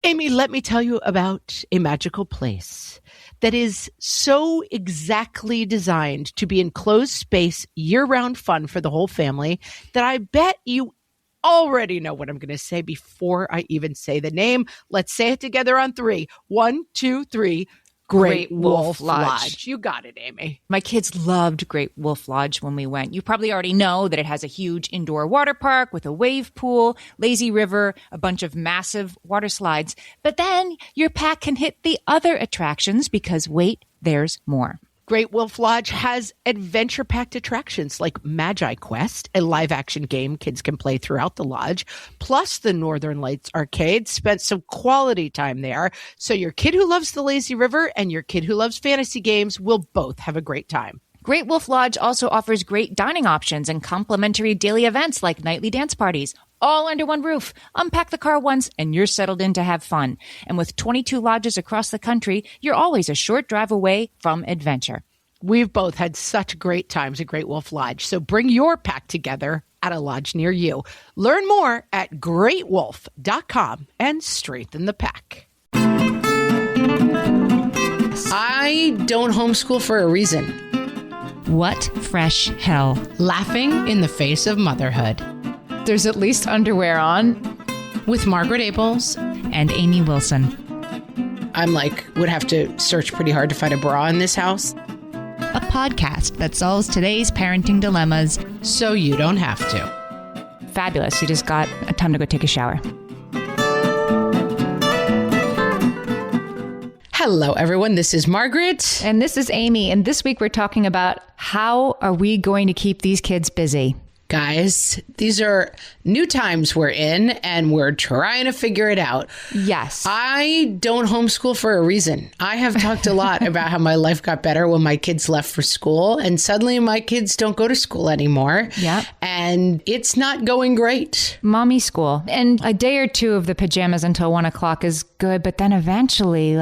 Amy, let me tell you about a magical place that is so exactly designed to be enclosed space, year-round fun for the whole family that I bet you already know what I'm going to say before I even say the name. Let's say it together on 3. 1, 2, 3. Great Wolf Lodge. You got it, Amy. My kids loved Great Wolf Lodge when we went. You probably already know that it has a huge indoor water park with a wave pool, lazy river, a bunch of massive water slides. But then your pack can hit the other attractions because wait, there's more. Great Wolf Lodge has adventure-packed attractions like Magi Quest, a live-action game kids can play throughout the lodge, plus the Northern Lights Arcade. Spent some quality time there, so your kid who loves the lazy river and your kid who loves fantasy games will both have a great time. Great Wolf Lodge also offers great dining options and complimentary daily events like nightly dance parties, all under one roof. Unpack the car once and you're settled in to have fun. And with 22 lodges across the country, you're always a short drive away from adventure. We've both had such great times at Great Wolf Lodge, so bring your pack together at a lodge near you. Learn more at greatwolf.com and strengthen the pack. I don't homeschool for a reason. What fresh hell? Laughing in the face of motherhood. There's at least underwear on. With Margaret Abels and Amy Wilson. I'm would have to search pretty hard to find a bra in this house. A podcast that solves today's parenting dilemmas so you don't have to. Fabulous. You just got a time to go take a shower. Hello, everyone. This is Margaret. And this is Amy. And this week we're talking about how are we going to keep these kids busy? Guys, these are new times we're in, and we're trying to figure it out. Yes. I don't homeschool for a reason. I have talked a lot about how my life got better when my kids left for school, and suddenly my kids don't go to school anymore. Yeah. And it's not going great. Mommy school. And a day or two of the pajamas until 1 o'clock is good, but then eventually,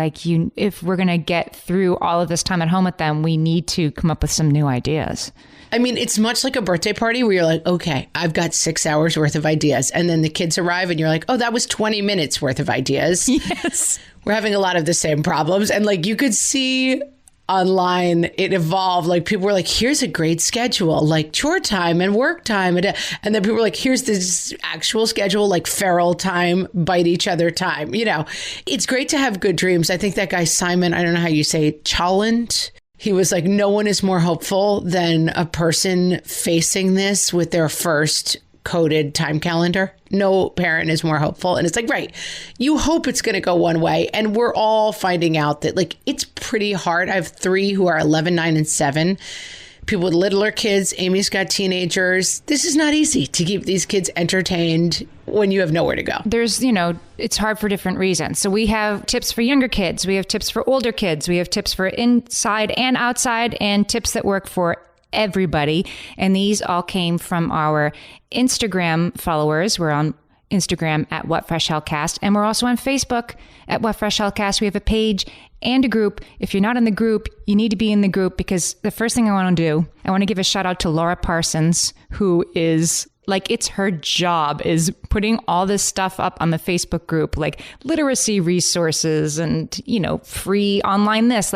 if we're going to get through all of this time at home with them, we need to come up with some new ideas. I mean, it's much like a birthday party where you're like, okay, I've got 6 hours worth of ideas. And then the kids arrive and you're like, oh, that was 20 minutes worth of ideas. Yes. We're having a lot of the same problems. And you could see online it evolved. People were like, here's a great schedule, chore time and work time. And then people were like, here's this actual schedule, feral time, bite each other time. It's great to have good dreams. I think that guy, Simon, I don't know how you say it, Chalent. He was like, no one is more hopeful than a person facing this with their first coded time calendar. No parent is more hopeful. And it's right. You hope it's going to go one way. And we're all finding out that it's pretty hard. I have 3 who are 11, 9, and 7. People with littler kids. Amy's got teenagers. This is not easy to keep these kids entertained when you have nowhere to go. There's, it's hard for different reasons. So we have tips for younger kids. We have tips for older kids. We have tips for inside and outside and tips that work for everybody. And these all came from our Instagram followers. We're on Instagram at What Fresh Hellcast. And we're also on Facebook at What Fresh Hellcast. We have a page and a group. If you're not in the group, you need to be in the group because the first thing I want to do, I want to give a shout out to Laura Parsons, who is it's her job is putting all this stuff up on the Facebook group, literacy resources and, free online this.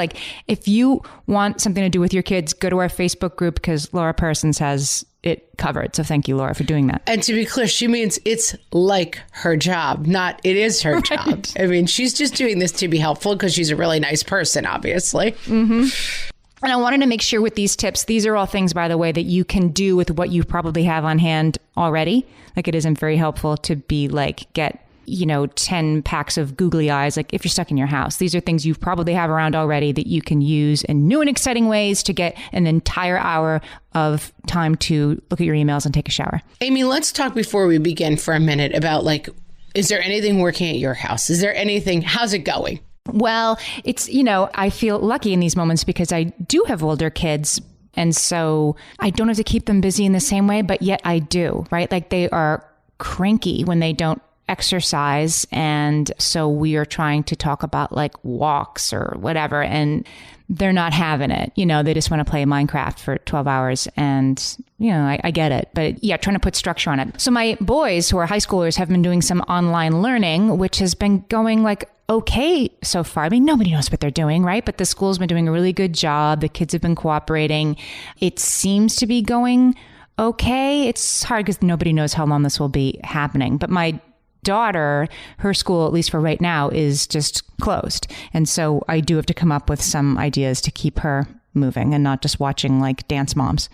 If you want something to do with your kids, go to our Facebook group because Laura Parsons has it covered. So thank you, Laura, for doing that. And to be clear, she means it's her job, not it is her job. I mean, she's just doing this to be helpful because she's a really nice person, obviously. Mm-hmm. And I wanted to make sure with these tips, these are all things, by the way, that you can do with what you probably have on hand already. It isn't very helpful to be get 10 packs of googly eyes. If you're stuck in your house, these are things you probably have around already that you can use in new and exciting ways to get an entire hour of time to look at your emails and take a shower. Amy, let's talk before we begin for a minute about is there anything working at your house? Is there anything? How's it going? Well, it's, I feel lucky in these moments because I do have older kids. And so I don't have to keep them busy in the same way, but yet I do, right? They are cranky when they don't exercise. And so we are trying to talk about like walks or whatever. And they're not having it. They just want to play Minecraft for 12 hours. And, I get it. But yeah, trying to put structure on it. So my boys who are high schoolers have been doing some online learning, which has been going like okay so far. I mean, nobody knows what they're doing, right? But the school's been doing a really good job. The kids have been cooperating. It seems to be going okay. It's hard because nobody knows how long this will be happening. But my daughter, her school, at least for right now, is just closed. And so I do have to come up with some ideas to keep her moving and not just watching like Dance Moms.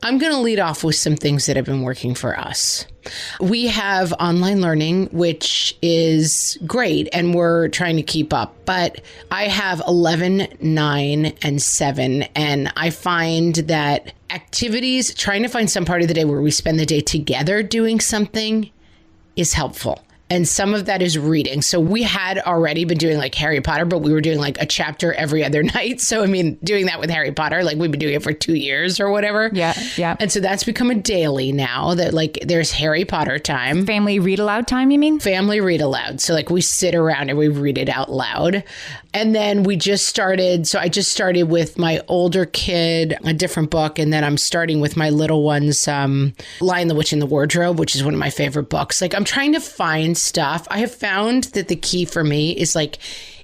I'm going to lead off with some things that have been working for us. We have online learning, which is great, and we're trying to keep up. But I have 11, 9, and 7, and I find that activities, trying to find some part of the day where we spend the day together doing something is helpful. And some of that is reading. So we had already been doing like Harry Potter, but we were doing like a chapter every other night. So, I mean, doing that with Harry Potter, like we've been doing it for 2 years or whatever. Yeah. Yeah. And so that's become a daily now that like there's Harry Potter time. Family read aloud time, you mean? Family read aloud. So like we sit around and we read it out loud. And then we just started. So I just started with my older kid, a different book. And then I'm starting with my little ones, Lion, the Witch, and the Wardrobe, which is one of my favorite books. Like I'm trying to find stuff. I have found that the key for me is like,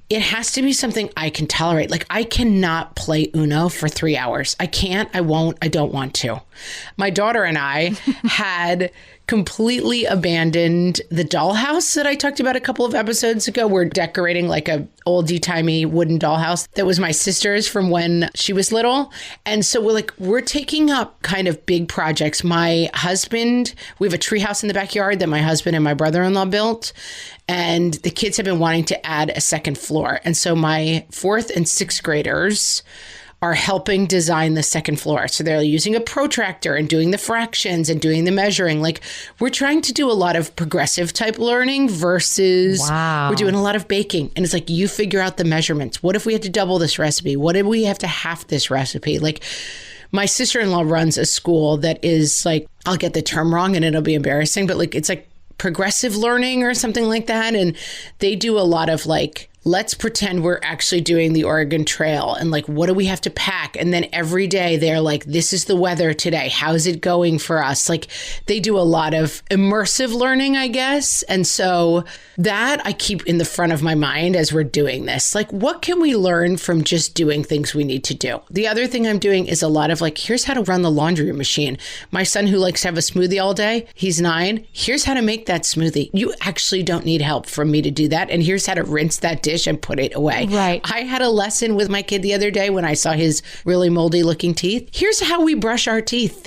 it has to be something I can tolerate. Like I cannot play Uno for 3 hours. I can't, I won't, I don't want to. My daughter and I had completely abandoned the dollhouse that I talked about a couple of episodes ago. We're decorating like a oldie-timey wooden dollhouse that was my sister's from when she was little. And so we're taking up kind of big projects. My husband, we have a treehouse in the backyard that my husband and my brother-in-law built. And the kids have been wanting to add a second floor. And so my 4th and 6th graders are helping design the second floor. So they're using a protractor and doing the fractions and doing the measuring. Like we're trying to do a lot of progressive type learning versus we're doing a lot of baking. And it's like, you figure out the measurements. What if we had to double this recipe? What if we have to half this recipe? Like my sister-in-law runs a school that is like, I'll get the term wrong and it'll be embarrassing, but like, it's like progressive learning or something like that. And they do a lot of like, let's pretend we're actually doing the Oregon Trail and like, what do we have to pack? And then every day they're like, this is the weather today. How's it going for us? Like they do a lot of immersive learning, I guess. And so that I keep in the front of my mind as we're doing this. Like, what can we learn from just doing things we need to do? The other thing I'm doing is a lot of like, here's how to run the laundry machine. My son who likes to have a smoothie all day, he's 9. Here's how to make that smoothie. You actually don't need help from me to do that. And here's how to rinse that dish and put it away. Right. I had a lesson with my kid the other day when I saw his really moldy looking teeth. Here's how we brush our teeth,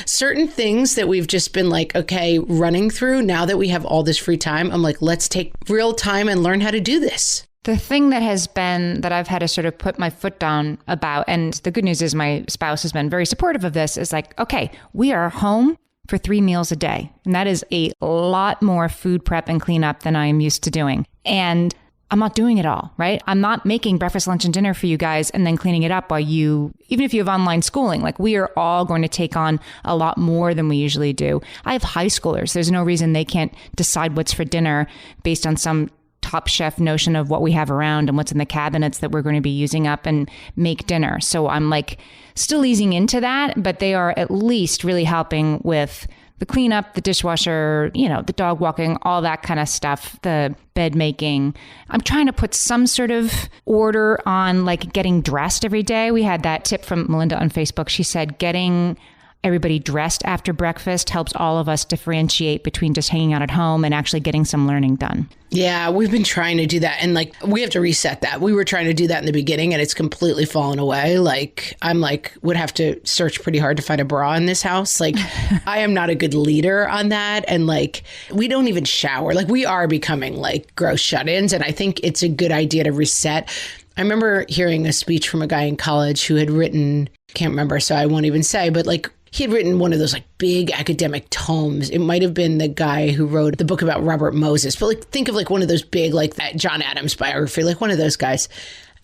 certain things that we've just been like, okay, running through. Now that we have all this free time, I'm like, let's take real time and learn how to do this. The thing that has been that I've had to sort of put my foot down about, and the good news is my spouse has been very supportive of this, is like, okay, we are home for 3 meals a day. And that is a lot more food prep and cleanup than I am used to doing. And I'm not doing it all, right? I'm not making breakfast, lunch, and dinner for you guys and then cleaning it up while even if you have online schooling, like we are all going to take on a lot more than we usually do. I have high schoolers. There's no reason they can't decide what's for dinner based on some top chef notion of what we have around and what's in the cabinets that we're going to be using up and make dinner. So I'm like still easing into that, but they are at least really helping with the cleanup, the dishwasher, the dog walking, all that kind of stuff, the bed making. I'm trying to put some sort of order on like getting dressed every day. We had that tip from Melinda on Facebook. She said getting everybody dressed after breakfast helps all of us differentiate between just hanging out at home and actually getting some learning done. Yeah, we've been trying to do that. And like, we have to reset that. We were trying to do that in the beginning and it's completely fallen away. Like, I'm like, would have to search pretty hard to find a bra in this house. Like, I am not a good leader on that. And like, we don't even shower. Like, we are becoming like gross shut-ins. And I think it's a good idea to reset. I remember hearing a speech from a guy in college who had written, can't remember, so I won't even say, but like, he had written one of those like big academic tomes. It might have been the guy who wrote the book about Robert Moses, but like think of like one of those big, like that John Adams biography, like one of those guys.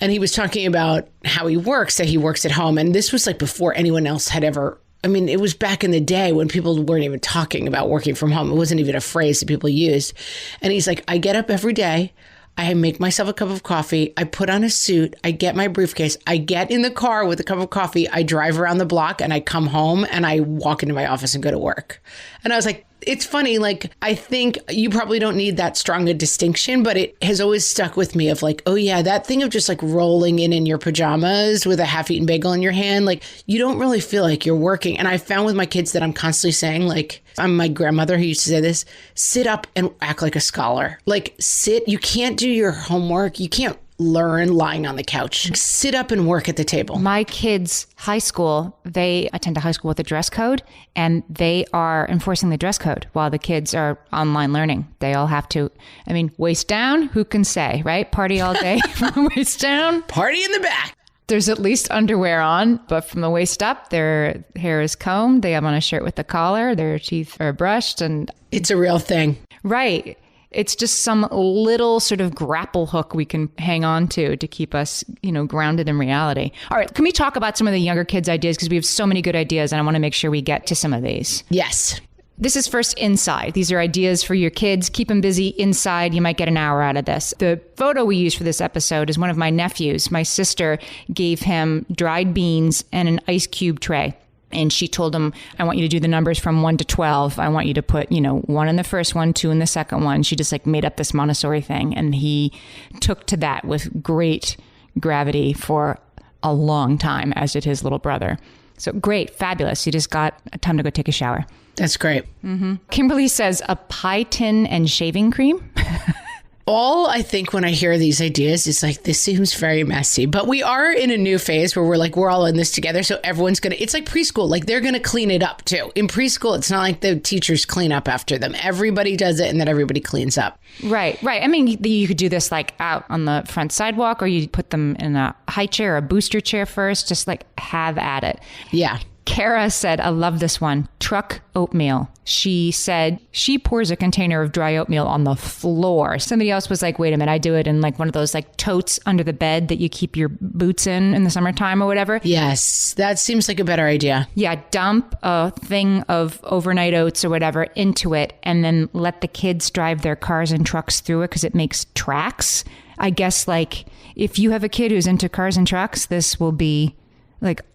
And he was talking about how he works, that he works at home. And this was like before anyone else had ever I mean, it was back in the day when people weren't even talking about working from home. It wasn't even a phrase that people used. And he's like, I get up every day. I make myself a cup of coffee. I put on a suit. I get my briefcase. I get in the car with a cup of coffee. I drive around the block and I come home and I walk into my office and go to work. And I was like, it's funny. Like, I think you probably don't need that strong a distinction, but it has always stuck with me of like, oh yeah, that thing of just like rolling in your pajamas with a half-eaten bagel in your hand. Like, you don't really feel like you're working. And I found with my kids that I'm constantly saying, like, I'm my grandmother who used to say this, sit up and act like a scholar. Like, sit, you can't do your homework. You can't learn lying on the couch. Sit up and work at the table. My kids' high school, they attend a high school with a dress code, and they are enforcing the dress code while the kids are online learning. They all have to, I mean, waist down, who can say, right? Party all day from waist down. Party in the back. There's at least underwear on, but from the waist up, their hair is combed. They have on a shirt with a collar. Their teeth are brushed. And it's a real thing. Right. It's just some little sort of grapple hook we can hang on to keep us, grounded in reality. All right. Can we talk about some of the younger kids' ideas? Because we have so many good ideas, and I want to make sure we get to some of these. Yes. This is first inside. These are ideas for your kids. Keep them busy inside. You might get an hour out of this. The photo we use for this episode is one of my nephews. My sister gave him dried beans and an ice cube tray. And she told him, I want you to do the numbers from 1 to 12. I want you to put, 1 in the first one, 2 in the second one. She just made up this Montessori thing. And he took to that with great gravity for a long time, as did his little brother. So great, fabulous. He just got time to go take a shower. That's great. Mm-hmm. Kimberly says a pie tin and shaving cream. All I think when I hear these ideas is like, this seems very messy, but we are in a new phase where we're all in this together. So everyone's it's like preschool, like they're going to clean it up too. In preschool, it's not like the teachers clean up after them. Everybody does it and then everybody cleans up. Right. I mean, you could do this out on the front sidewalk, or you put them in a high chair or a booster chair first, just have at it. Yeah. Kara said, I love this one, truck oatmeal. She said she pours a container of dry oatmeal on the floor. Somebody else was like, wait a minute, I do it in one of those totes under the bed that you keep your boots in the summertime or whatever. Yes, that seems like a better idea. Yeah, dump a thing of overnight oats or whatever into it, and then let the kids drive their cars and trucks through it because it makes tracks. I guess if you have a kid who's into cars and trucks, this will be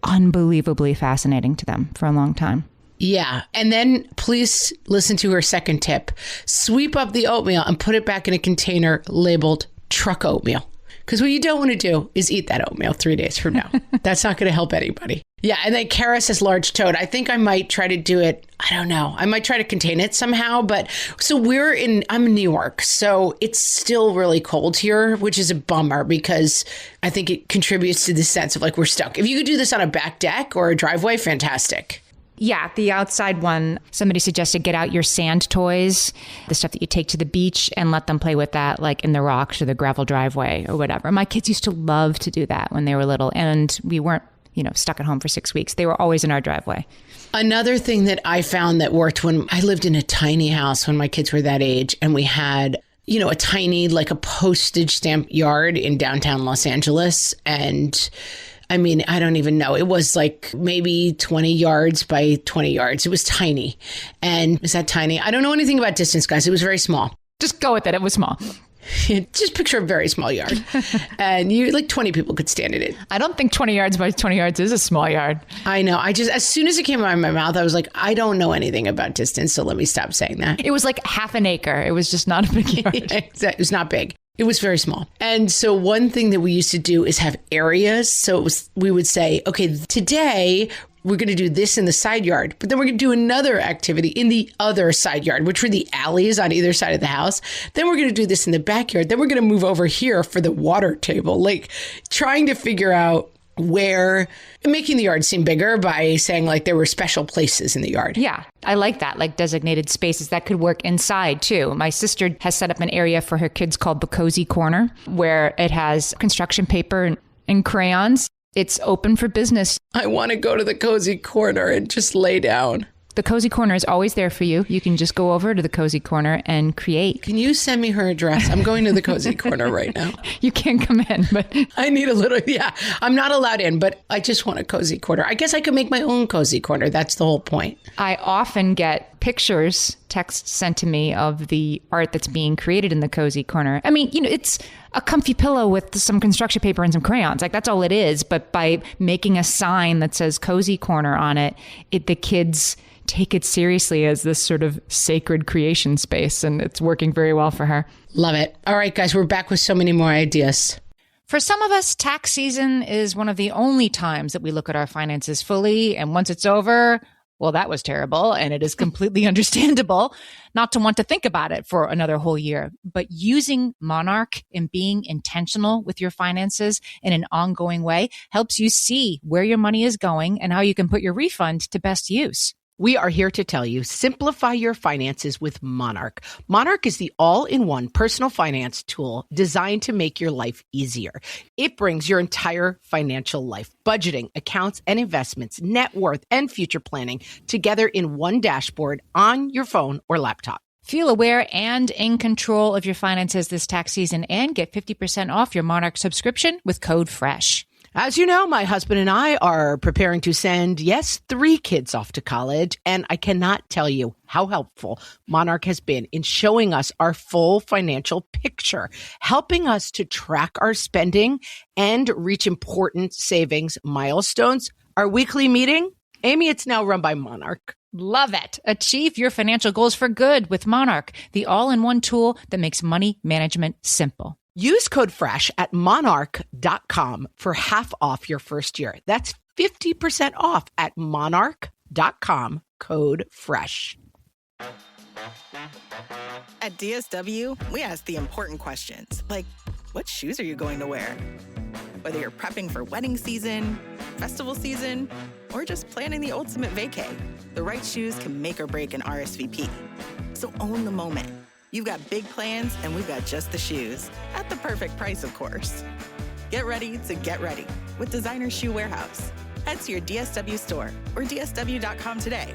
unbelievably fascinating to them for a long time. Yeah. And then please listen to her second tip. Sweep up the oatmeal and put it back in a container labeled truck oatmeal. Because what you don't want to do is eat that oatmeal 3 days from now. That's not going to help anybody. Yeah. And then Kara says large toad. I think I might try to do it. I don't know. I might try to contain it somehow. But so I'm in New York. So it's still really cold here, which is a bummer because I think it contributes to the sense of we're stuck. If you could do this on a back deck or a driveway, fantastic. Yeah, the outside one, somebody suggested get out your sand toys, the stuff that you take to the beach, and let them play with that in the rocks or the gravel driveway or whatever. My kids used to love to do that when they were little, and we weren't, stuck at home for 6 weeks. They were always in our driveway. Another thing that I found that worked when I lived in a tiny house when my kids were that age, and we had a tiny, a postage stamp yard in downtown Los Angeles. And I mean, I don't even know. It was maybe 20 yards by 20 yards. It was tiny. And is that tiny? I don't know anything about distance, guys. It was very small. Just go with it. It was small. Just picture a very small yard. And 20 people could stand in it. I don't think 20 yards by 20 yards is a small yard. I know. As soon as it came out of my mouth, I was like, I don't know anything about distance. So let me stop saying that. It was half an acre. It was just not a big yard. It was not big. It was very small. And so one thing that we used to do is have areas. So we would say, okay, today we're going to do this in the side yard, but then we're going to do another activity in the other side yard, which were the alleys on either side of the house. Then we're going to do this in the backyard. Then we're going to move over here for the water table, trying to figure out where, making the yard seem bigger by saying there were special places in the yard. Yeah, I like that, designated spaces that could work inside too. My sister has set up an area for her kids called the Cozy Corner, where it has construction paper and crayons. It's open for business. I want to go to the Cozy Corner and just lay down. The Cozy Corner is always there for you. You can just go over to the Cozy Corner and create. Can you send me her address? I'm going to the Cozy Corner right now. You can't come in, but I need a little, I'm not allowed in, but I just want a Cozy Corner. I guess I could make my own Cozy Corner. That's the whole point. I often get pictures, texts sent to me of the art that's being created in the Cozy Corner. I mean, it's a comfy pillow with some construction paper and some crayons. Like, that's all it is. But by making a sign that says Cozy Corner on it, the kids take it seriously as this sort of sacred creation space, and it's working very well for her. Love it. All right, guys, we're back with so many more ideas. For some of us, tax season is one of the only times that we look at our finances fully, and once it's over, well, that was terrible, and it is completely understandable not to want to think about it for another whole year. But using Monarch and being intentional with your finances in an ongoing way helps you see where your money is going and how you can put your refund to best use. We are here to tell you, simplify your finances with Monarch. Monarch is the all-in-one personal finance tool designed to make your life easier. It brings your entire financial life, budgeting, accounts and investments, net worth, and future planning together in one dashboard on your phone or laptop. Feel aware and in control of your finances this tax season and get 50% off your Monarch subscription with code FRESH. As you know, my husband and I are preparing to send, 3 kids off to college, and I cannot tell you how helpful Monarch has been in showing us our full financial picture, helping us to track our spending and reach important savings milestones. Our weekly meeting, Amy, it's now run by Monarch. Love it. Achieve your financial goals for good with Monarch, the all-in-one tool that makes money management simple. Use code FRESH at monarch.com for half off your first year. That's 50% off at monarch.com, code FRESH. At DSW, we ask the important questions, like, what shoes are you going to wear? Whether you're prepping for wedding season, festival season, or just planning the ultimate vacay, the right shoes can make or break an RSVP. So own the moment. You've got big plans, and we've got just the shoes. At the perfect price, of course. Get ready to get ready with Designer Shoe Warehouse. Head to your DSW store or DSW.com today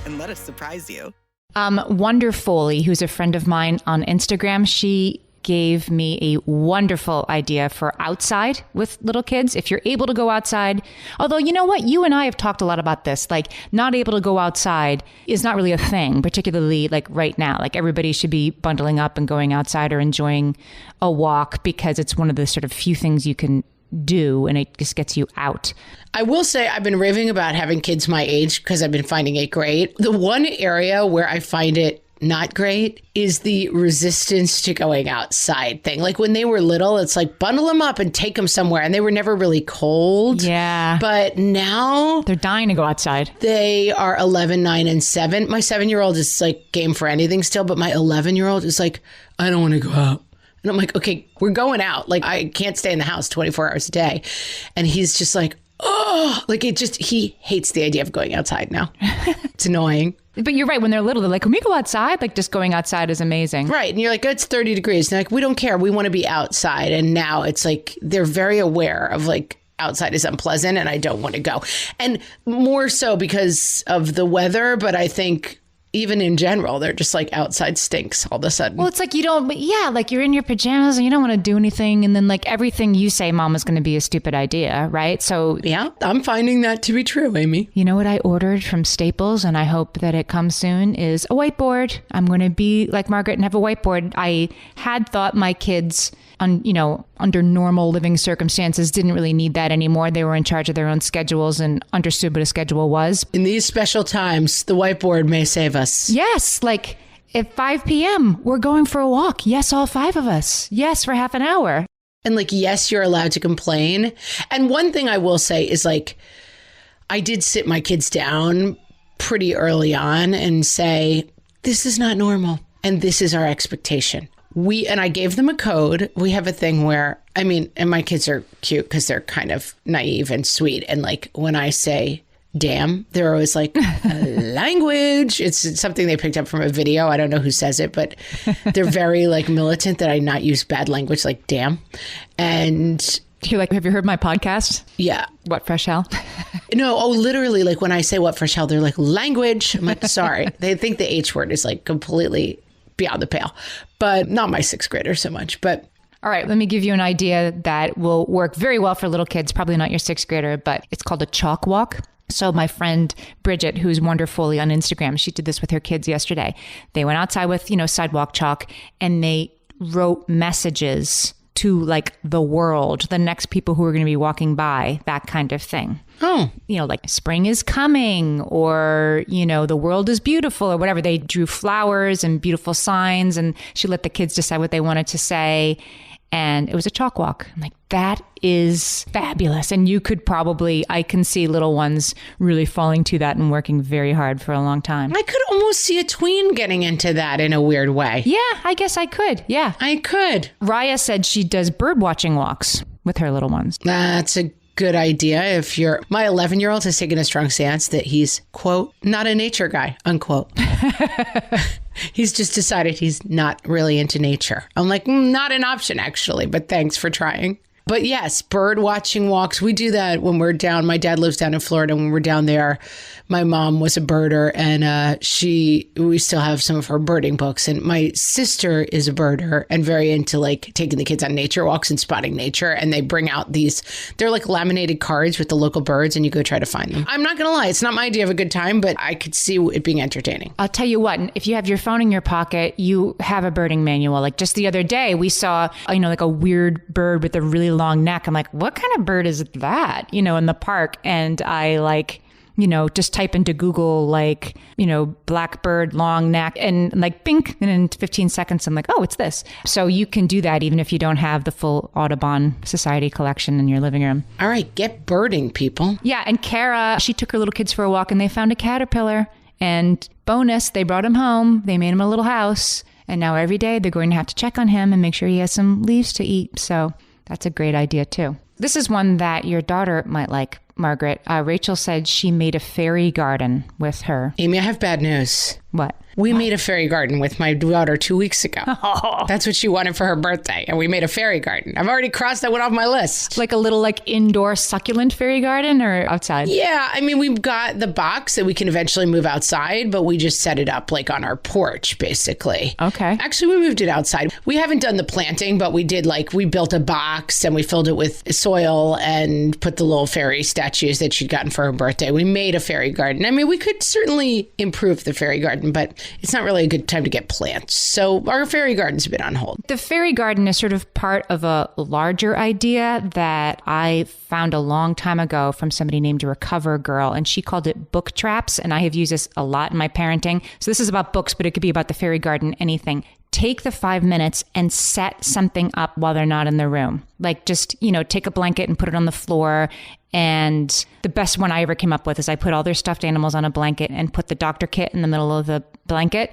and let us surprise you. Wonderfully, who's a friend of mine on Instagram, she gave me a wonderful idea for outside with little kids. If you're able to go outside, although you know what, you and I have talked a lot about this, like not able to go outside is not really a thing, particularly like right now. Like everybody should be bundling up and going outside or enjoying a walk because it's one of the sort of few things you can do and it just gets you out. I will say I've been raving about having kids my age because I've been finding it great. The one area where I find it not great is the resistance to going outside thing. Like when they were little, it's like bundle them up and take them somewhere. And they were never really cold. Yeah. But now they're dying to go outside. They are 11, 9, and 7. My 7-year-old is like game for anything still. But my 11-year-old is like, I don't want to go out. And I'm like, okay, we're going out. Like I can't stay in the house 24 hours a day. And he's just like, oh, like he hates the idea of going outside now. It's annoying. But you're right. When they're little, they're like, can we go outside? Like just going outside is amazing. Right. And you're like, it's 30 degrees. And they're like, we don't care. We want to be outside. And now it's like, they're very aware of like outside is unpleasant and I don't want to go. And more so because of the weather. But I think even in general, they're just like outside stinks all of a sudden. Well, it's like like you're in your pajamas and you don't want to do anything. And then like everything you say, Mom, is going to be a stupid idea, right? So yeah, I'm finding that to be true, Amy. You know what I ordered from Staples and I hope that it comes soon is a whiteboard. I'm going to be like Margaret and have a whiteboard. I had thought my kids, under normal living circumstances, didn't really need that anymore. They were in charge of their own schedules and understood what a schedule was. In these special times, the whiteboard may save us. Yes, like at 5 p.m., we're going for a walk. Yes, all 5 of us. Yes, for half an hour. And like, yes, you're allowed to complain. And one thing I will say is like, I did sit my kids down pretty early on and say, this is not normal. And this is our expectation. And I gave them a code. We have a thing where, and my kids are cute because they're kind of naive and sweet. And like, when I say, damn, they're always like, language. It's something they picked up from a video. I don't know who says it, but they're very like militant that I not use bad language like damn. And you're like, have you heard my podcast? Yeah. What Fresh Hell? No, literally, like when I say what fresh hell, they're like, language. I'm like, sorry. They think the H word is like completely beyond the pale, but not my sixth grader so much. But all right, let me give you an idea that will work very well for little kids, probably not your sixth grader, but it's called a chalk walk. So my friend Bridget, who's wonderfully on Instagram, she did this with her kids yesterday. They went outside with, sidewalk chalk, and they wrote messages to like the world, the next people who are going to be walking by, that kind of thing. Oh, like spring is coming, or, the world is beautiful, or whatever. They drew flowers and beautiful signs, and she let the kids decide what they wanted to say. And it was a chalk walk. I'm like, that is fabulous. And you could I can see little ones really falling to that and working very hard for a long time. I could almost see a tween getting into that in a weird way. Yeah, I guess I could. Yeah. I could. Raya said she does bird watching walks with her little ones. That's a good idea. My 11-year-old has taken a strong stance that he's, quote, not a nature guy, unquote. He's just decided he's not really into nature. I'm like, not an option, actually, but thanks for trying. But yes, bird watching walks. We do that when we're down. My dad lives down in Florida. When we're down there, my mom was a birder, and we still have some of her birding books. And my sister is a birder and very into like taking the kids on nature walks and spotting nature. And they bring out they're like laminated cards with the local birds, and you go try to find them. I'm not going to lie. It's not my idea of a good time, but I could see it being entertaining. I'll tell you what, if you have your phone in your pocket, you have a birding manual. Like just the other day, we saw, like a weird bird with a really long neck. I'm like, what kind of bird is that, in the park? And I just type into Google, blackbird, long neck, and like bink. And in 15 seconds, I'm like, oh, it's this. So you can do that even if you don't have the full Audubon Society collection in your living room. All right, get birding, people. Yeah. And Kara, she took her little kids for a walk and they found a caterpillar. And bonus, they brought him home. They made him a little house. And now every day they're going to have to check on him and make sure he has some leaves to eat. So that's a great idea, too. This is one that your daughter might like, Margaret. Rachel said she made a fairy garden with her. Amy, I have bad news. What? We made a fairy garden with my daughter 2 weeks ago. Oh. That's what she wanted for her birthday. And we made a fairy garden. I've already crossed that one off my list. Like a little indoor succulent fairy garden or outside? Yeah. I mean, we've got the box that we can eventually move outside, but we just set it up on our porch, basically. Okay. Actually, we moved it outside. We haven't done the planting, but we did we built a box and we filled it with soil and put the little fairy statues that she'd gotten for her birthday. We made a fairy garden. I mean, we could certainly improve the fairy garden, but it's not really a good time to get plants. So our fairy garden's been on hold. The fairy garden is sort of part of a larger idea that I found a long time ago from somebody named Recover Girl, and she called it book traps. And I have used this a lot in my parenting. So this is about books, but it could be about the fairy garden, anything. Take the 5 minutes and set something up while they're not in the room. Just, take a blanket and put it on the floor. And the best one I ever came up with is I put all their stuffed animals on a blanket and put the doctor kit in the middle of the blanket.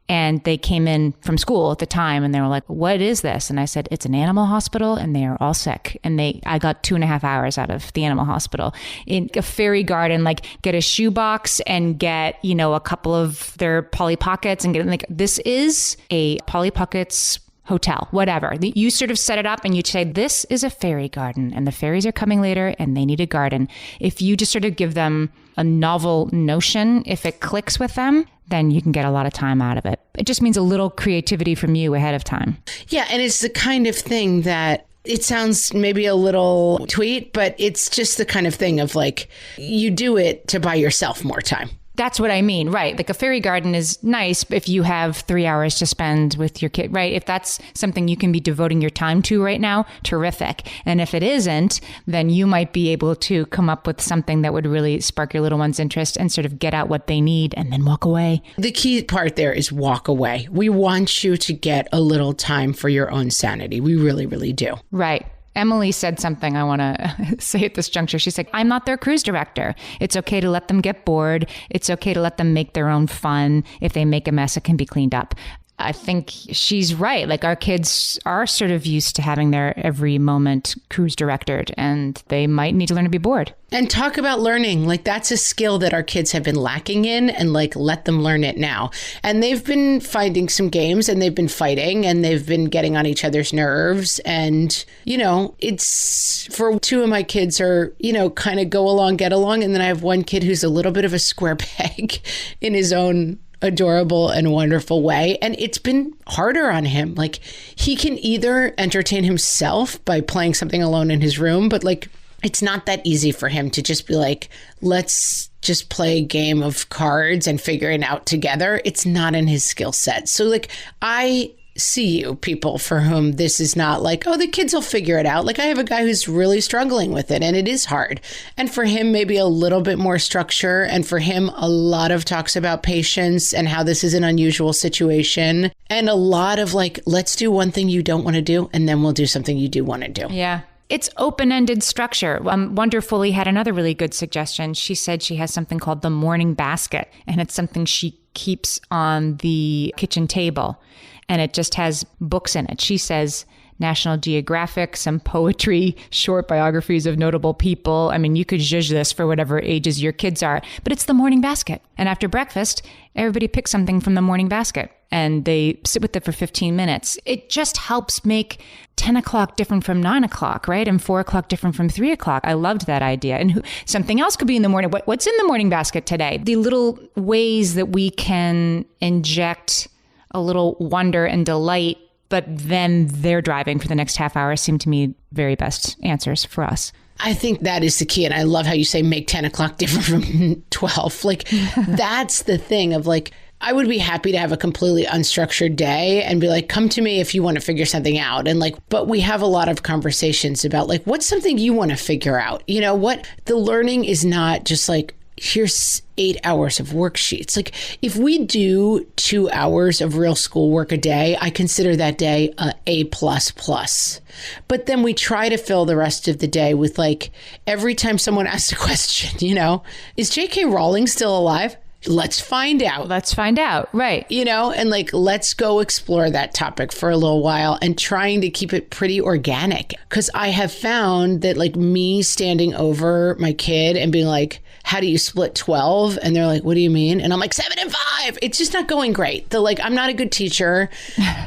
And they came in from school at the time and they were like, what is this? And I said, it's an animal hospital and they are all sick. And I got 2.5 hours out of the animal hospital. In a fairy garden, get a shoebox and get, a couple of their Polly Pockets and get this is a Polly Pockets hotel, whatever. You sort of set it up and you say, this is a fairy garden and the fairies are coming later and they need a garden. If you just sort of give them a novel notion, if it clicks with them, then you can get a lot of time out of it. It just means a little creativity from you ahead of time. Yeah, and it's the kind of thing that it sounds maybe a little tweet, but it's just the kind of thing of you do it to buy yourself more time. That's what I mean, right? A fairy garden is nice if you have 3 hours to spend with your kid, right? If that's something you can be devoting your time to right now, terrific. And if it isn't, then you might be able to come up with something that would really spark your little one's interest and sort of get out what they need and then walk away. The key part there is walk away. We want you to get a little time for your own sanity. We really, really do. Right. Emily said something I want to say at this juncture. She's like, I'm not their cruise director. It's okay to let them get bored. It's okay to let them make their own fun. If they make a mess, it can be cleaned up. I think she's right. Like our kids are sort of used to having their every moment cruise directed, and they might need to learn to be bored. And talk about learning. Like that's a skill that our kids have been lacking in, and like let them learn it now. And they've been finding some games, and they've been fighting, and they've been getting on each other's nerves. And, you know, it's for two of my kids are, you know, kind of go along, get along. And then I have one kid who's a little bit of a square peg in his own adorable and wonderful way. And it's been harder on him. Like he can either entertain himself by playing something alone in his room, but like it's not that easy for him to just be like, let's just play a game of cards and figure it out together. It's not in his skill set. So like I see you people for whom this is not like, oh, the kids will figure it out. Like I have a guy who's really struggling with it and it is hard. And for him, maybe a little bit more structure. And for him, a lot of talks about patience and how this is an unusual situation. And a lot of like, let's do one thing you don't want to do. And then we'll do something you do want to do. Yeah. It's open-ended structure. Wonderfully had another really good suggestion. She said she has something called the morning basket, and it's something she keeps on the kitchen table, and it just has books in it. She says National Geographic, some poetry, short biographies of notable people. I mean, you could zhuzh this for whatever ages your kids are, but it's the morning basket. And after breakfast, everybody picks something from the morning basket and they sit with it for 15 minutes. It just helps make 10 o'clock different from 9 o'clock, right? And 4 o'clock different from 3 o'clock. I loved that idea. And something else could be in the morning. What's in the morning basket today? The little ways that we can inject a little wonder and delight, but then they're driving for the next half hour seem to me very best answers for us. I think that is the key. And I love how you say make 10 o'clock different from 12. Like that's the thing of like, I would be happy to have a completely unstructured day and be like, come to me if you want to figure something out. And like, but we have a lot of conversations about like, what's something you want to figure out? You know, what the learning is not just like, here's 8 hours of worksheets. Like if we do 2 hours of real schoolwork a day, I consider that day a A++. But then we try to fill the rest of the day with like, every time someone asks a question, you know, is J.K. Rowling still alive? Let's find out. Let's find out. Right. You know, and like, let's go explore that topic for a little while and trying to keep it pretty organic. Because I have found that like me standing over my kid and being like, how do you split 12? And they're like, what do you mean? And I'm like, 7 and 5. It's just not going great. They're like, I'm not a good teacher.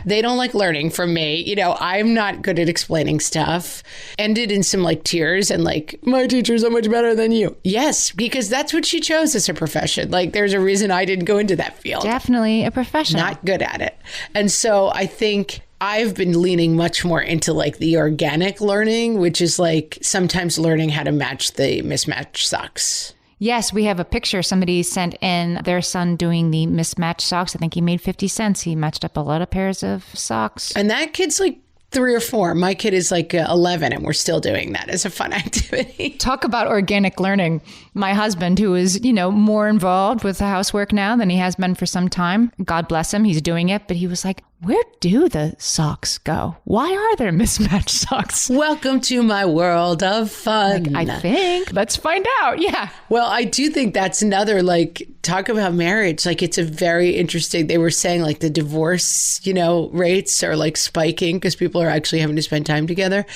They don't like learning from me. You know, I'm not good at explaining stuff. Ended in some like tears and like, my teacher's so much better than you. Yes, because that's what she chose as a profession. Like there's a reason I didn't go into that field. Definitely a professional. Not good at it. And so I think I've been leaning much more into like the organic learning, which is like sometimes learning how to match the mismatched socks. Yes, we have a picture. Somebody sent in their son doing the mismatched socks. I think he made 50 cents. He matched up a lot of pairs of socks. And that kid's like 3 or 4. My kid is like 11 and we're still doing that as a fun activity. Talk about organic learning. My husband, who is, you know, more involved with the housework now than he has been for some time. God bless him. He's doing it. But he was like, where do the socks go? Why are there mismatched socks? Welcome to my world of fun. Like, I think. Let's find out. Yeah. Well, I do think that's another, like, talk about marriage. Like, it's a very interesting, they were saying like the divorce, you know, rates are like spiking because people are actually having to spend time together.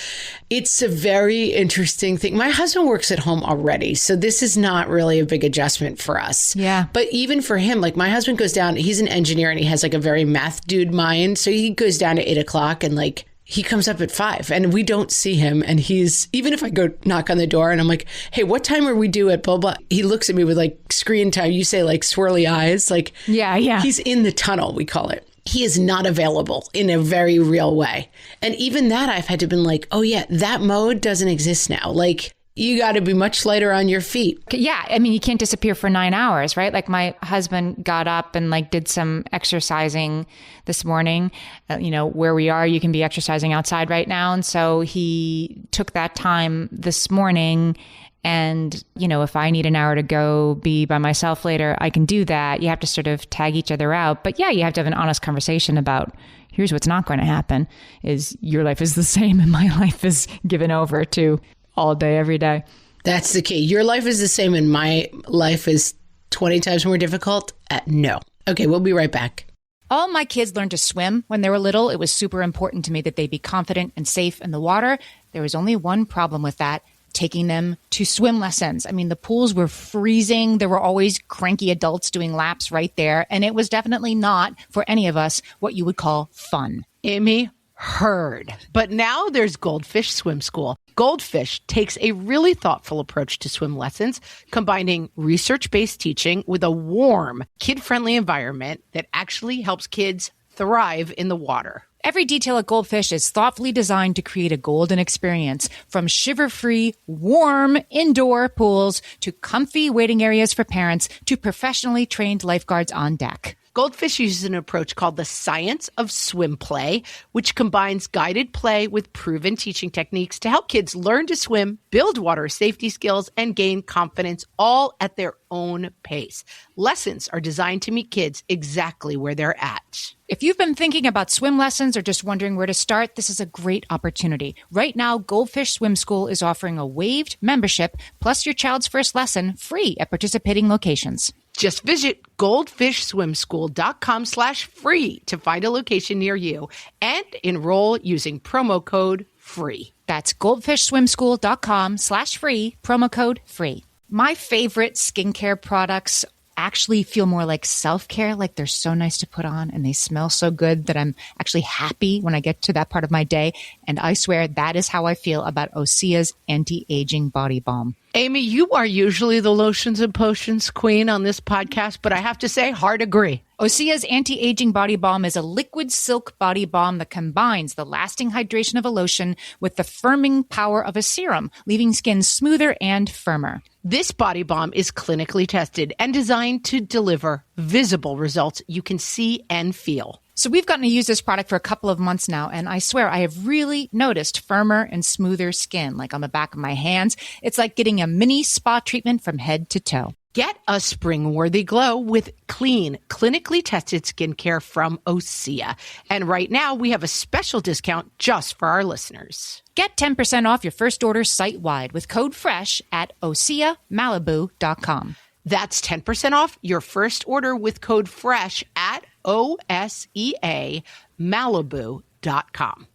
It's a very interesting thing. My husband works at home already, so this is not really a big adjustment for us. Yeah. But even for him, like my husband goes down, he's an engineer and he has like a very math dude mind. So he goes down at 8 o'clock and like he comes up at 5 and we don't see him. And he's, even if I go knock on the door and I'm like, hey, what time are we due at blah, blah? He looks at me with like screen time. You say like swirly eyes. Like, yeah. He's in the tunnel, we call it. He is not available in a very real way. And even that I've had to been like, oh yeah, that mode doesn't exist now. Like, you got to be much lighter on your feet. Yeah. I mean, you can't disappear for 9 hours, right? Like my husband got up and like did some exercising this morning. You know, where we are, you can be exercising outside right now. And so he took that time this morning. And, you know, if I need an hour to go be by myself later, I can do that. You have to sort of tag each other out. But yeah, you have to have an honest conversation about here's what's not going to happen is your life is the same and my life is given over to all day, every day. That's the key. Your life is the same and my life is 20 times more difficult? No. Okay, we'll be right back. All my kids learned to swim when they were little. It was super important to me that they be confident and safe in the water. There was only one problem with that: taking them to swim lessons. I mean, the pools were freezing. There were always cranky adults doing laps right there. And it was definitely not, for any of us, what you would call fun. Amy, heard. But now there's Goldfish Swim School. Goldfish takes a really thoughtful approach to swim lessons, combining research-based teaching with a warm, kid-friendly environment that actually helps kids thrive in the water. Every detail at Goldfish is thoughtfully designed to create a golden experience, from shiver-free, warm indoor pools to comfy waiting areas for parents to professionally trained lifeguards on deck. Goldfish uses an approach called the science of swim play, which combines guided play with proven teaching techniques to help kids learn to swim, build water safety skills, and gain confidence, all at their own pace. Lessons are designed to meet kids exactly where they're at. If you've been thinking about swim lessons or just wondering where to start, this is a great opportunity. Right now, Goldfish Swim School is offering a waived membership plus your child's first lesson free at participating locations. Just visit goldfishswimschool.com/free to find a location near you and enroll using promo code FREE. That's goldfishswimschool.com/free, promo code FREE. My favorite skincare products actually feel more like self-care, like they're so nice to put on and they smell so good that I'm actually happy when I get to that part of my day. And I swear that is how I feel about Osea's anti-aging body balm. Amy, you are usually the lotions and potions queen on this podcast, but I have to say, hard agree. Osea's anti-aging body balm is a liquid silk body balm that combines the lasting hydration of a lotion with the firming power of a serum, leaving skin smoother and firmer. This body balm is clinically tested and designed to deliver visible results you can see and feel. So we've gotten to use this product for a couple of months now, and I swear I have really noticed firmer and smoother skin, like on the back of my hands. It's like getting a mini spa treatment from head to toe. Get a spring-worthy glow with clean, clinically tested skincare from Osea. And right now, we have a special discount just for our listeners. Get 10% off your first order site-wide with code FRESH at OseaMalibu.com. That's 10% off your first order with code FRESH at OSEAMalibu.com.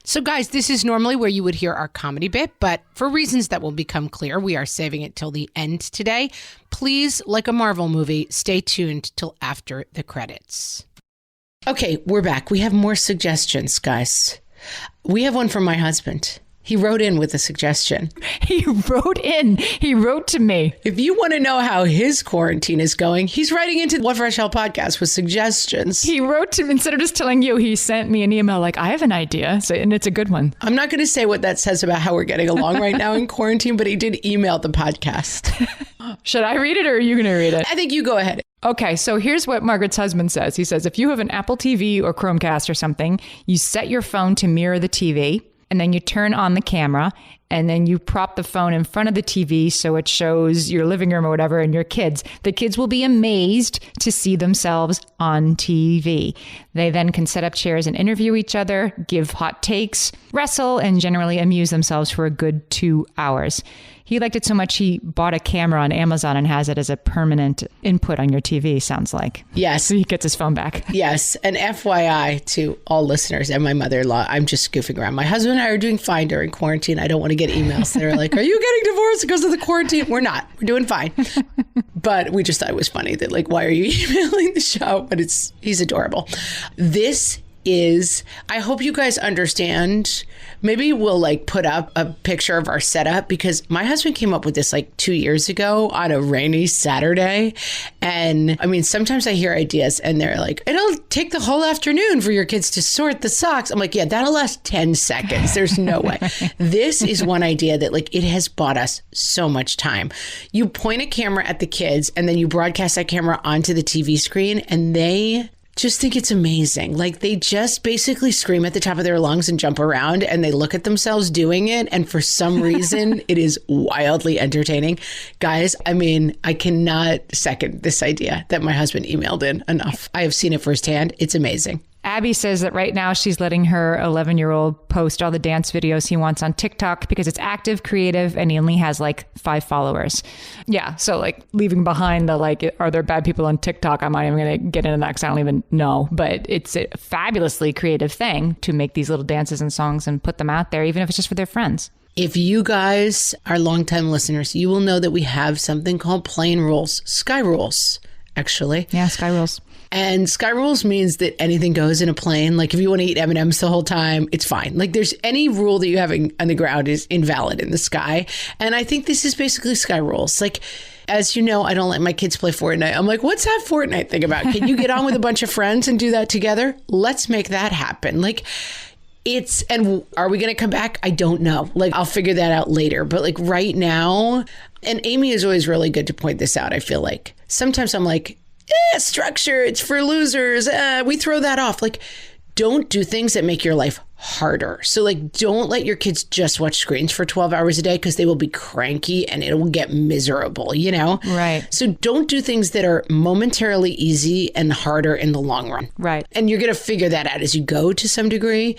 So guys, this is normally where you would hear our comedy bit, but for reasons that will become clear, we are saving it till the end today. Please, like a Marvel movie, stay tuned till after the credits. Okay, we're back. We have more suggestions, guys. We have one from my husband. He wrote in with a suggestion. He wrote to me. If you want to know how his quarantine is going, he's writing into What Fresh Hell podcast with suggestions. He wrote to me, instead of just telling you, he sent me an email like, I have an idea. So, and it's a good one. I'm not going to say what that says about how we're getting along right now in quarantine, but he did email the podcast. Should I read it or are you going to read it? I think you go ahead. Okay, so here's what Margaret's husband says. He says, if you have an Apple TV or Chromecast or something, you set your phone to mirror the TV. And then you turn on the camera and then you prop the phone in front of the TV so it shows your living room or whatever and your kids. The kids will be amazed to see themselves on TV. They then can set up chairs and interview each other, give hot takes, wrestle, and generally amuse themselves for a good 2 hours. He liked it so much he bought a camera on Amazon and has it as a permanent input on your TV, sounds like. Yes. So he gets his phone back. Yes. And FYI to all listeners and my mother-in-law, I'm just goofing around. My husband and I are doing fine during quarantine. I don't want to get emails that are like, are you getting divorced because of the quarantine? We're not. We're doing fine. But we just thought it was funny that, like, why are you emailing the show? But he's adorable. This is, I hope you guys understand. Maybe we'll like put up a picture of our setup because my husband came up with this like 2 years ago on a rainy Saturday. And I mean, sometimes I hear ideas and they're like, it'll take the whole afternoon for your kids to sort the socks. I'm like, yeah, that'll last 10 seconds. There's no way. This is one idea that like it has bought us so much time. You point a camera at the kids and then you broadcast that camera onto the TV screen and they just think it's amazing. Like they just basically scream at the top of their lungs and jump around and they look at themselves doing it. And for some reason, it is wildly entertaining. Guys, I mean, I cannot second this idea that my husband emailed in enough. I have seen it firsthand. It's amazing. Abby says that right now she's letting her 11-year-old post all the dance videos he wants on TikTok because it's active, creative, and he only has like 5 followers. Yeah. So like leaving behind the like, are there bad people on TikTok? I'm not even going to get into that because I don't even know. But it's a fabulously creative thing to make these little dances and songs and put them out there, even if it's just for their friends. If you guys are longtime listeners, you will know that we have something called plane rules, sky rules, actually. Yeah, sky rules. And sky rules means that anything goes in a plane. Like if you want to eat M&Ms the whole time, it's fine. Like there's any rule that you have on the ground is invalid in the sky. And I think this is basically sky rules. Like, as you know, I don't let my kids play Fortnite. I'm like, what's that Fortnite thing about? Can you get on with a bunch of friends and do that together? Let's make that happen. Like and are we going to come back? I don't know. Like I'll figure that out later. But like right now, and Amy is always really good to point this out. I feel like sometimes I'm like, structure, it's for losers. We throw that off. Like, don't do things that make your life harder. So like, don't let your kids just watch screens for 12 hours a day because they will be cranky and it will get miserable, you know? Right. So don't do things that are momentarily easy and harder in the long run. Right. And you're going to figure that out as you go to some degree.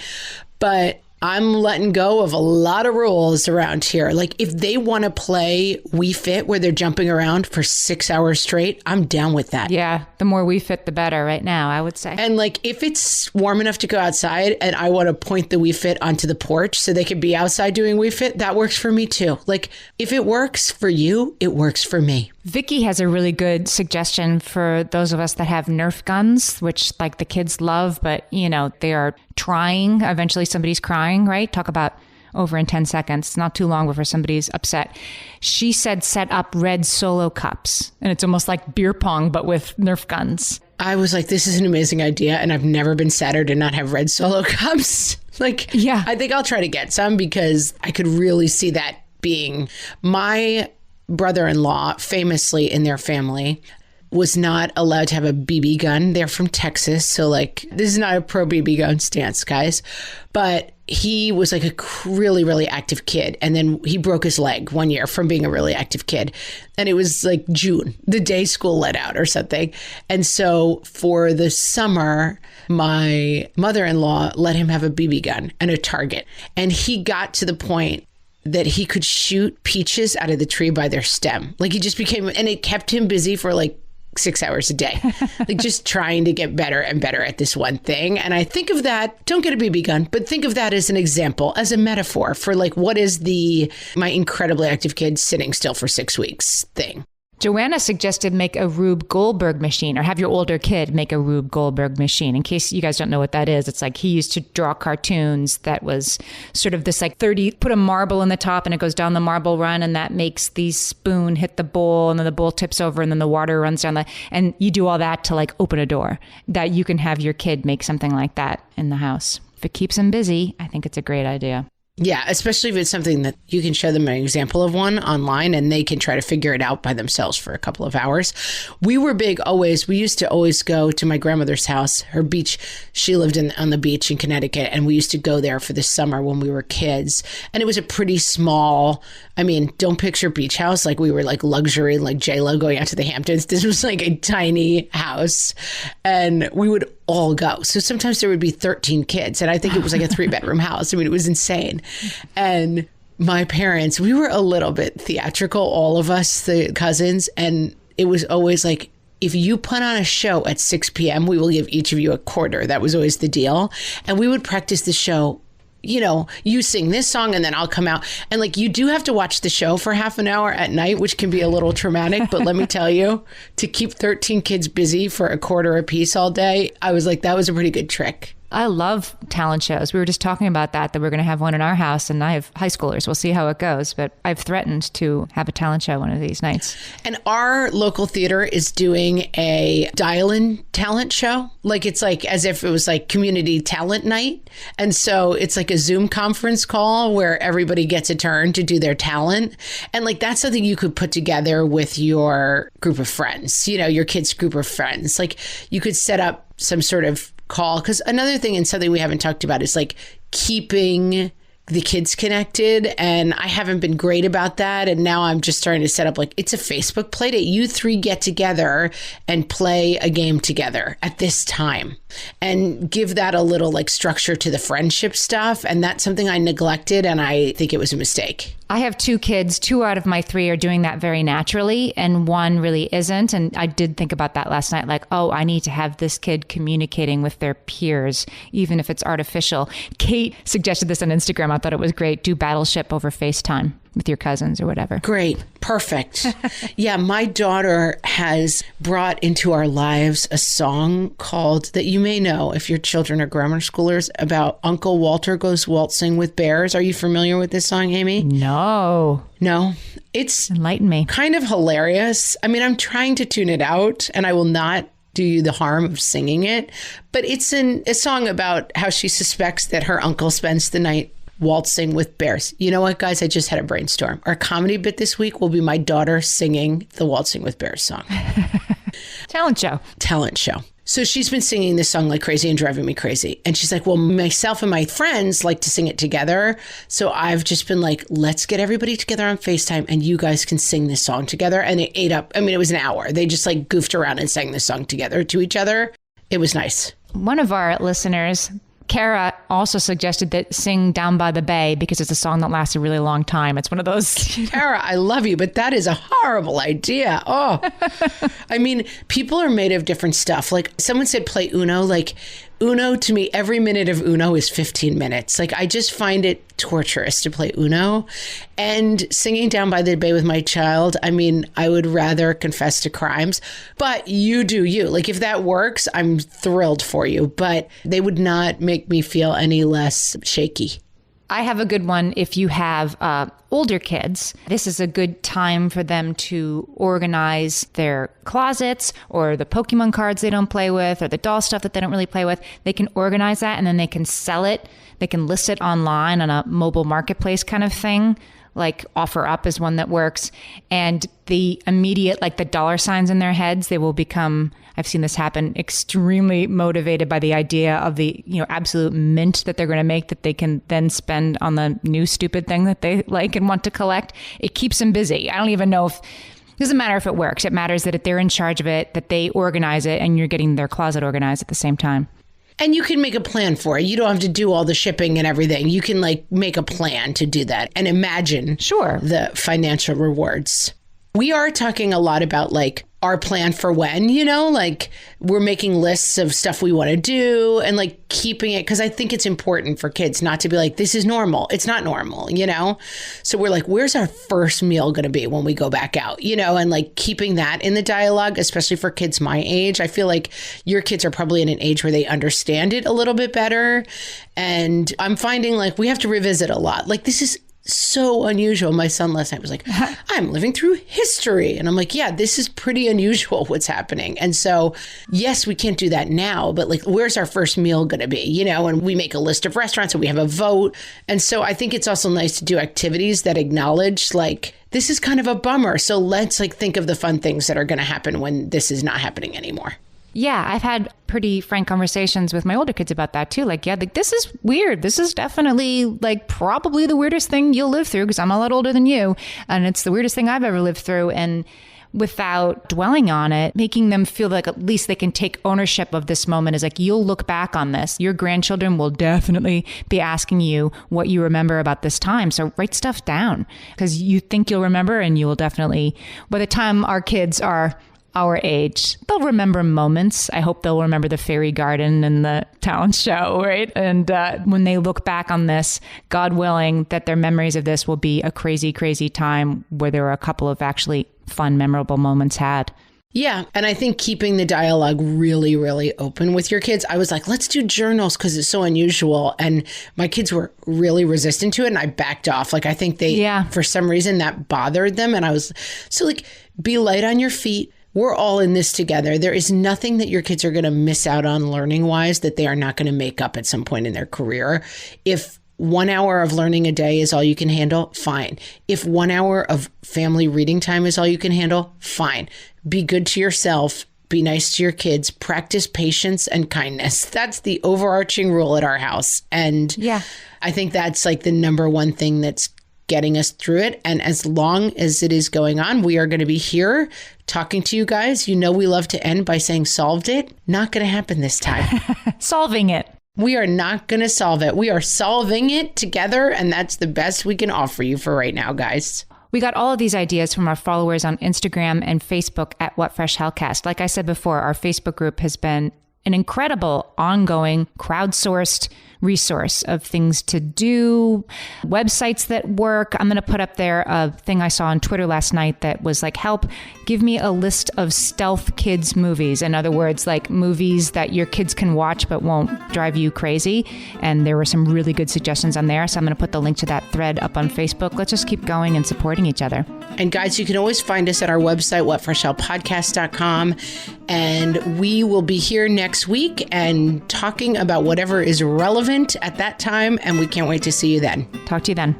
But I'm letting go of a lot of rules around here. Like if they want to play Wii Fit where they're jumping around for 6 hours straight, I'm down with that. Yeah. The more Wii Fit, the better right now, I would say. And like if it's warm enough to go outside and I want to point the Wii Fit onto the porch so they can be outside doing Wii Fit, that works for me too. Like if it works for you, it works for me. Vicky has a really good suggestion for those of us that have Nerf guns, which like the kids love, but you know, they are trying. Eventually somebody's crying, right? Talk about over in 10 seconds. It's not too long before somebody's upset. She said, set up red Solo cups. And it's almost like beer pong, but with Nerf guns. I was like, this is an amazing idea. And I've never been sadder to not have red Solo cups. Like, yeah, I think I'll try to get some because I could really see that being my brother-in-law, famously in their family, was not allowed to have a BB gun. They're from Texas. So like, this is not a pro BB gun stance, guys. But he was like a really, really active kid. And then he broke his leg one year from being a really active kid. And it was like June, the day school let out or something. And so for the summer, my mother-in-law let him have a BB gun and a target. And he got to the point that he could shoot peaches out of the tree by their stem. Like he just became, and it kept him busy for like 6 hours a day, like just trying to get better and better at this one thing. And I think of that, don't get a BB gun, but think of that as an example, as a metaphor for like, what is my incredibly active kid sitting still for 6 weeks thing. Joanna suggested make a Rube Goldberg machine, or have your older kid make a Rube Goldberg machine. In case you guys don't know what that is, it's like he used to draw cartoons that was sort of this like 30, put a marble in the top and it goes down the marble run and that makes the spoon hit the bowl and then the bowl tips over and then the water runs down and you do all that to like open a door. That you can have your kid make something like that in the house. If it keeps them busy, I think it's a great idea. Yeah, especially if it's something that you can show them an example of one online and they can try to figure it out by themselves for a couple of hours. We were big always. We used to always go to my grandmother's house, her beach. She lived on the beach in Connecticut, and we used to go there for the summer when we were kids. And it was a pretty small, I mean, don't picture beach house like we were like luxury, like J-Lo going out to the Hamptons. This was like a tiny house, and we would all go. So sometimes there would be 13 kids, and I think it was like a 3-bedroom house. I mean, it was insane. And my parents, we were a little bit theatrical, all of us, the cousins. And it was always like, if you put on a show at 6 p.m., we will give each of you a quarter. That was always the deal. And we would practice the show. You know, you sing this song and then I'll come out. And like, you do have to watch the show for half an hour at night, which can be a little traumatic. But let me tell you, to keep 13 kids busy for a quarter apiece all day, I was like, that was a pretty good trick. I love talent shows. We were just talking about that we're going to have one in our house, and I have high schoolers. We'll see how it goes, but I've threatened to have a talent show one of these nights. And our local theater is doing a dial-in talent show. Like, it's like as if it was like community talent night. And so it's like a Zoom conference call where everybody gets a turn to do their talent. And like, that's something you could put together with your group of friends, you know, your kids' group of friends. Like, you could set up some sort of call. Because another thing, and something we haven't talked about, is like keeping the kids connected, and I haven't been great about that. And now I'm just starting to set up like, it's a Facebook play date. You three get together and play a game together at this time and give that a little like structure to the friendship stuff. And that's something I neglected, and I think it was a mistake. I have 2 kids. 2 out of my 3 are doing that very naturally, and 1 really isn't. And I did think about that last night, like, oh, I need to have this kid communicating with their peers, even if it's artificial. Kate suggested this on Instagram. I thought it was great. Do Battleship over FaceTime with your cousins or whatever. Great. Perfect. Yeah, my daughter has brought into our lives a song called, that you may know if your children are grammar schoolers, about Uncle Walter Goes Waltzing with Bears. Are you familiar with this song, Amy? No. It's Enlighten me. kind of hilarious. I mean, I'm trying to tune it out, and I will not do you the harm of singing it, but it's a song about how she suspects that her uncle spends the night waltzing with bears. You know what, guys? I just had a brainstorm. Our comedy bit this week will be my daughter singing the Waltzing with Bears song. Talent show. So she's been singing this song like crazy and driving me crazy. And she's like, well, myself and my friends like to sing it together. So I've just been like, let's get everybody together on FaceTime and you guys can sing this song together. And it ate up. I mean, it was an hour. They just like goofed around and sang this song together to each other. It was nice. One of our listeners, Kara, also suggested that sing Down by the Bay because it's a song that lasts a really long time. It's one of those. Kara, I love you, but that is a horrible idea. Oh, I mean, people are made of different stuff. Like someone said, play Uno. Like Uno, to me, every minute of Uno is 15 minutes. Like I just find it torturous to play Uno. And singing Down by the Bay with my child, I mean, I would rather confess to crimes, but you do you. Like if that works, I'm thrilled for you, but they would not make me feel any less shaky. I have a good one. If you have older kids, this is a good time for them to organize their closets or the Pokemon cards they don't play with or the doll stuff that they don't really play with. They can organize that and then they can sell it. They can list it online on a mobile marketplace kind of thing. Like OfferUp is one that works. And the immediate, like the dollar signs in their heads, they will become, I've seen this happen, extremely motivated by the idea of the, absolute mint that they're going to make that they can then spend on the new stupid thing that they like and want to collect. It keeps them busy. I don't even know if, it doesn't matter if it works. It matters that they're in charge of it, that they organize it, and you're getting their closet organized at the same time. And you can make a plan for it. You don't have to do all the shipping and everything. You can like make a plan to do that and imagine the financial rewards. We are talking a lot about like our plan for when, like we're making lists of stuff we want to do and like keeping it, because I think it's important for kids not to be like, this is normal. It's not normal, So we're like, where's our first meal going to be when we go back out, and like keeping that in the dialogue, especially for kids my age. I feel like your kids are probably in an age where they understand it a little bit better. And I'm finding like we have to revisit a lot. Like this is so unusual. My son last night was like, I'm living through history. And I'm like, yeah, this is pretty unusual what's happening. And so, yes, we can't do that now, but like, where's our first meal going to be? And we make a list of restaurants and we have a vote. And so I think it's also nice to do activities that acknowledge like, this is kind of a bummer. So let's like think of the fun things that are going to happen when this is not happening anymore. Yeah, I've had pretty frank conversations with my older kids about that too. Like, yeah, like, this is weird. This is definitely like probably the weirdest thing you'll live through because I'm a lot older than you. And it's the weirdest thing I've ever lived through. And without dwelling on it, making them feel like at least they can take ownership of this moment is like, you'll look back on this. Your grandchildren will definitely be asking you what you remember about this time. So write stuff down because you think you'll remember and you will definitely, by the time our kids are our age, they'll remember moments. I hope they'll remember the fairy garden and the talent show, right? And when they look back on this, God willing, that their memories of this will be a crazy, crazy time where there were a couple of actually fun, memorable moments had. Yeah. And I think keeping the dialogue really, really open with your kids. I was like, let's do journals because it's so unusual. And my kids were really resistant to it. And I backed off. Like, I think for some reason that bothered them. And I was so like, be light on your feet. We're all in this together. There is nothing that your kids are going to miss out on learning wise that they are not going to make up at some point in their career. If 1 hour of learning a day is all you can handle, fine. If 1 hour of family reading time is all you can handle, fine. Be good to yourself. be nice to your kids, practice patience and kindness. That's the overarching rule at our house. And Yeah. I think that's like the number one thing that's getting us through it. And as long as it is going on, we are going to be here talking to you guys. You know, we love to end by saying solved it. Not going to happen this time. Solving it. We are not going to solve it. We are solving it together. And that's the best we can offer you for right now, guys. We got all of these ideas from our followers on Instagram and Facebook at What Fresh Hellcast. Like I said before, our Facebook group has been an incredible, ongoing, crowdsourced resource of things to do, websites that work. I'm going to put up there a thing I saw on Twitter last night that was like, help, give me a list of stealth kids movies. In other words, like movies that your kids can watch but won't drive you crazy. And there were some really good suggestions on there. So I'm going to put the link to that thread up on Facebook. Let's just keep going and supporting each other. And guys, you can always find us at our website, whatfreshhellpodcast.com. And we will be here next week and talking about whatever is relevant at that time. And we can't wait to see you then. Talk to you then.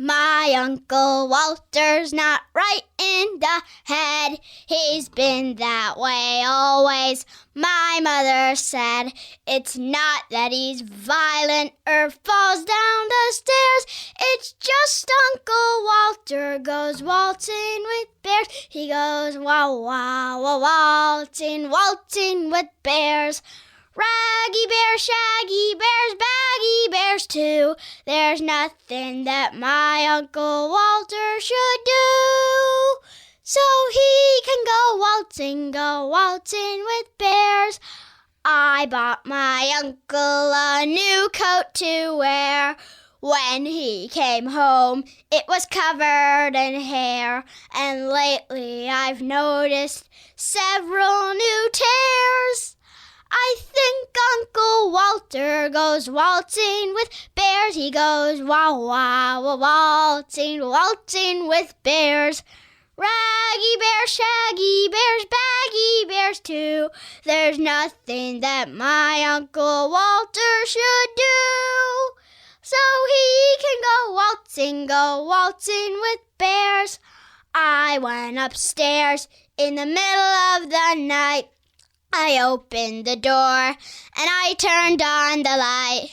My Uncle Walter's not right in the head. He's been that way always. My mother said it's not that he's violent or falls down the stairs. It's just Uncle Walter goes waltzing with bears. He goes wow, wow, wow, waltzing with bears. Raggy bears, shaggy bears, baggy bears too. There's nothing that my Uncle Walter should do, so he can go waltzing with bears. I bought my uncle a new coat to wear. When he came home, it was covered in hair, and lately I've noticed several new tears. I think Uncle Walter goes waltzing with bears. He goes wow, wow, waltzing with bears. Raggy bears, shaggy bears, baggy bears too. There's nothing that my Uncle Walter should do, so he can go waltzing with bears. I went upstairs in the middle of the night. I opened the door and I turned on the light.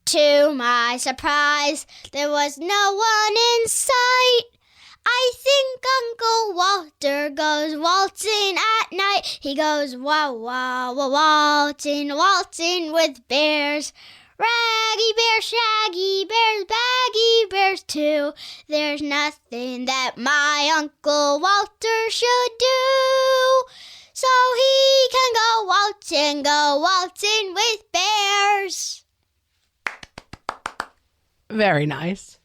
To my surprise, there was no one in sight. I think Uncle Walter goes waltzing at night. He goes wow, wow, waltzing with bears. Raggy bears, shaggy bears, baggy bears too. There's nothing that my Uncle Walter should do, so he can go waltzing with bears. Very nice.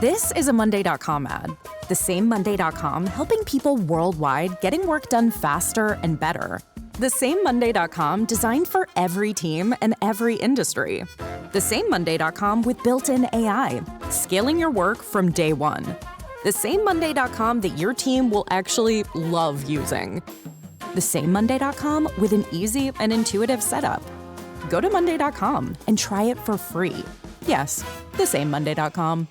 This is a Monday.com ad. The same Monday.com helping people worldwide getting work done faster and better. The same Monday.com designed for every team and every industry. The same Monday.com with built-in AI, scaling your work from day one. The same Monday.com that your team will actually love using. The same Monday.com with an easy and intuitive setup. Go to Monday.com and try it for free. Yes, the same Monday.com.